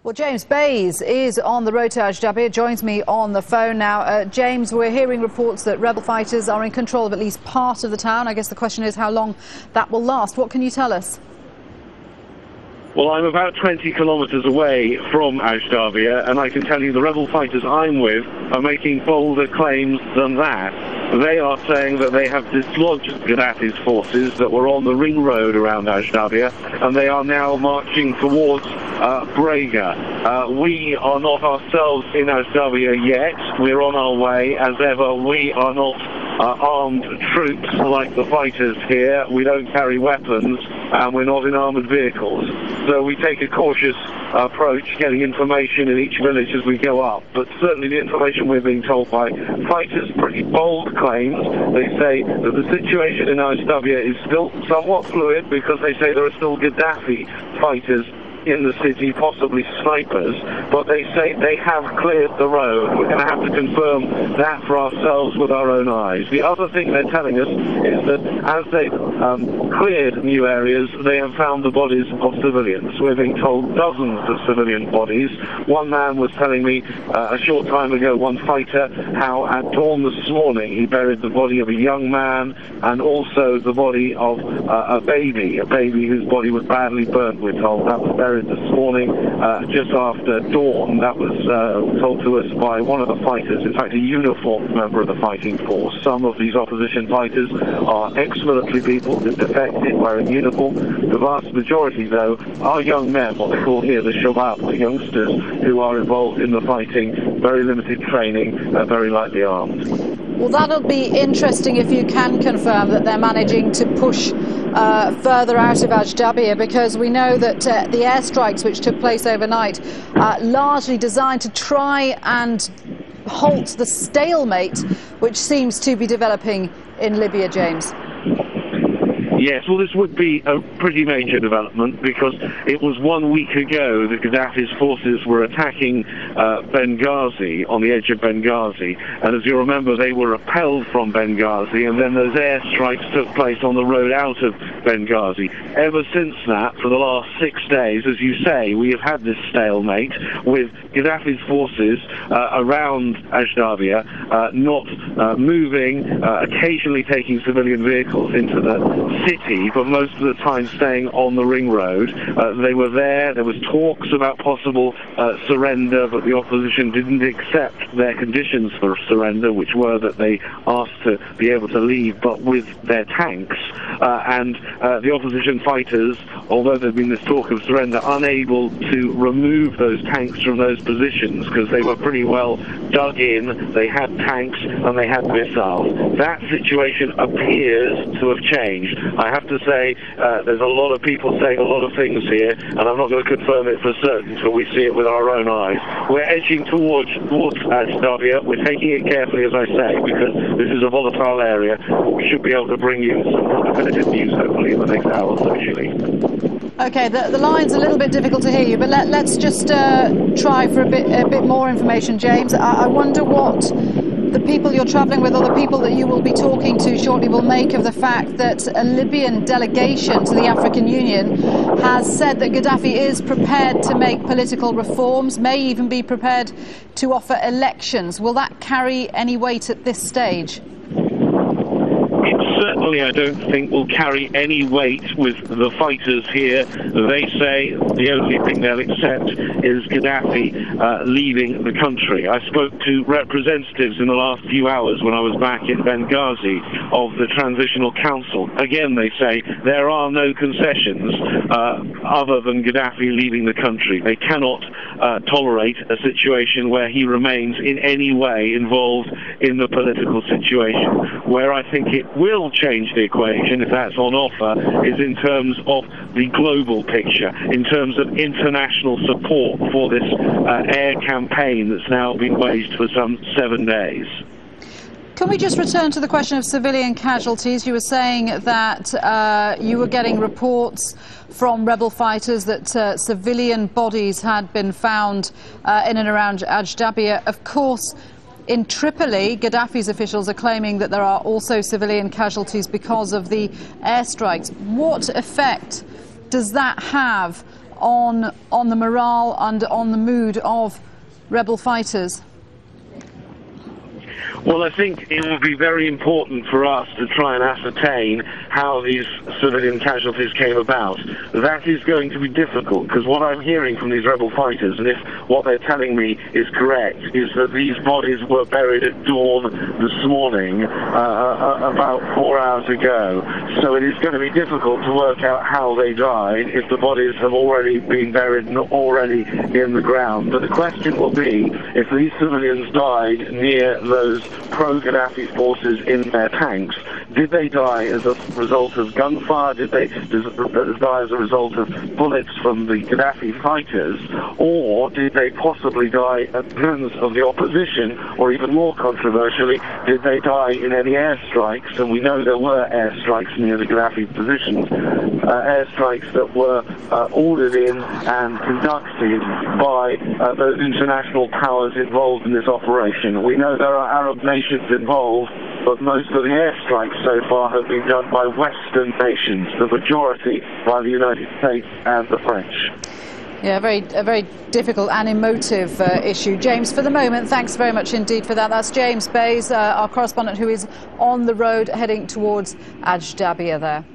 Well, James Bays is on the road to Ajdabiya, joins me on the phone now. James, we're hearing reports that rebel fighters are in control of at least part of the town. I guess the question is how long that will last. What can you tell us? Well, I'm about 20 kilometres away from Ajdabiya, and I can tell you the rebel fighters I'm with are making bolder claims than that. They are saying that they have dislodged Gaddafi's forces that were on the ring road around Ajdabiya, and they are now marching towards Brega. We are not ourselves in Ajdabiya yet. We're on our way. As ever, we are not armed troops like the fighters here. We don't carry weapons, and we're not in armoured vehicles. So we take a cautious approach, getting information in each village as we go up. But certainly the information we're being told by fighters, pretty bold claims. They say that the situation in Ajdabiya is still somewhat fluid because they say there are still Gaddafi fighters in the city, possibly snipers, but they say they have cleared the road. We're going to have to confirm that for ourselves with our own eyes. The other thing they're telling us is that as they've cleared new areas, they have found the bodies of civilians. We're being told dozens of civilian bodies. One man was telling me a short time ago, one fighter, how at dawn this morning he buried the body of a young man and also the body of a baby whose body was badly burnt, we're told. That was buried this morning just after dawn. That was told to us by one of the fighters, in fact a uniformed member of the fighting force. Some of these opposition fighters are ex-military people who defected wearing uniform. The vast majority, though, are young men, what they call here the shabab, the youngsters who are involved in the fighting, very limited training, very lightly armed. Well, that'll be interesting if you can confirm that they're managing to push further out of Ajdabiya, because we know that the airstrikes which took place overnight largely designed to try and halt the stalemate which seems to be developing in Libya, James. Yes, well, this would be a pretty major development because it was 1 week ago that Gaddafi's forces were attacking Benghazi, on the edge of Benghazi, and as you remember, they were repelled from Benghazi, and then those airstrikes took place on the road out of Benghazi. Ever since that, for the last 6 days, as you say, we have had this stalemate with Gaddafi's forces around Ajdabiya, not moving, occasionally taking civilian vehicles into the city, but most of the time staying on the ring road. They were there was talks about possible surrender, but the opposition didn't accept their conditions for surrender, which were that they asked to be able to leave, but with their tanks. And the opposition fighters, although there'd been this talk of surrender, unable to remove those tanks from those positions because they were pretty well dug in. They had tanks and they had missiles. That situation appears to have changed. I have to say, there's a lot of people saying a lot of things here, and I'm not going to confirm it for certain until we see it with our own eyes. We're edging towards Ajdabiya. We're taking it carefully, as I say, because this is a volatile area. We should be able to bring you some definitive news, hopefully, in the next hour, socially. Okay, the line's a little bit difficult to hear you, but let's just try for a bit more information, James. I wonder what the people you're travelling with or the people that you will be talking to shortly will make of the fact that a Libyan delegation to the African Union has said that Gaddafi is prepared to make political reforms, may even be prepared to offer elections. Will that carry any weight at this stage? Certainly, I don't think will carry any weight with the fighters here. They say the only thing they'll accept is Gaddafi leaving the country. I spoke to representatives in the last few hours when I was back in Benghazi of the Transitional Council. Again, they say there are no concessions other than Gaddafi leaving the country. They cannot tolerate a situation where he remains in any way involved in the political situation. Where I think it will change the equation, if that's on offer, is in terms of the global picture, in terms of international support for this air campaign that's now been waged for some 7 days. Can we just return to the question of civilian casualties? You were saying that you were getting reports from rebel fighters that civilian bodies had been found in and around Ajdabiya. Of course, in Tripoli, Gaddafi's officials are claiming that there are also civilian casualties because of the airstrikes. What effect does that have on the morale and on the mood of rebel fighters? Well, I think it will be very important for us to try and ascertain how these civilian casualties came about. That is going to be difficult, because what I'm hearing from these rebel fighters, and if what they're telling me is correct, is that these bodies were buried at dawn this morning, about 4 hours ago. So it is going to be difficult to work out how they died if the bodies have already been buried and already in the ground. But the question will be, if these civilians died near those pro-Gaddafi forces in their tanks, did they die as a result of gunfire? Did they die as a result of bullets from the Gaddafi fighters? Or did they possibly die at the hands of the opposition? Or even more controversially, did they die in any airstrikes? And we know there were airstrikes near the Gaddafi positions, airstrikes that were ordered in and conducted by those international powers involved in this operation. We know there are Arab nations involved, but most of the airstrikes so far have been done by Western nations, the majority by the United States and the French. Yeah, a very difficult and emotive issue. James, for the moment, thanks very much indeed for that. That's James Bays, our correspondent, who is on the road heading towards Ajdabiya there.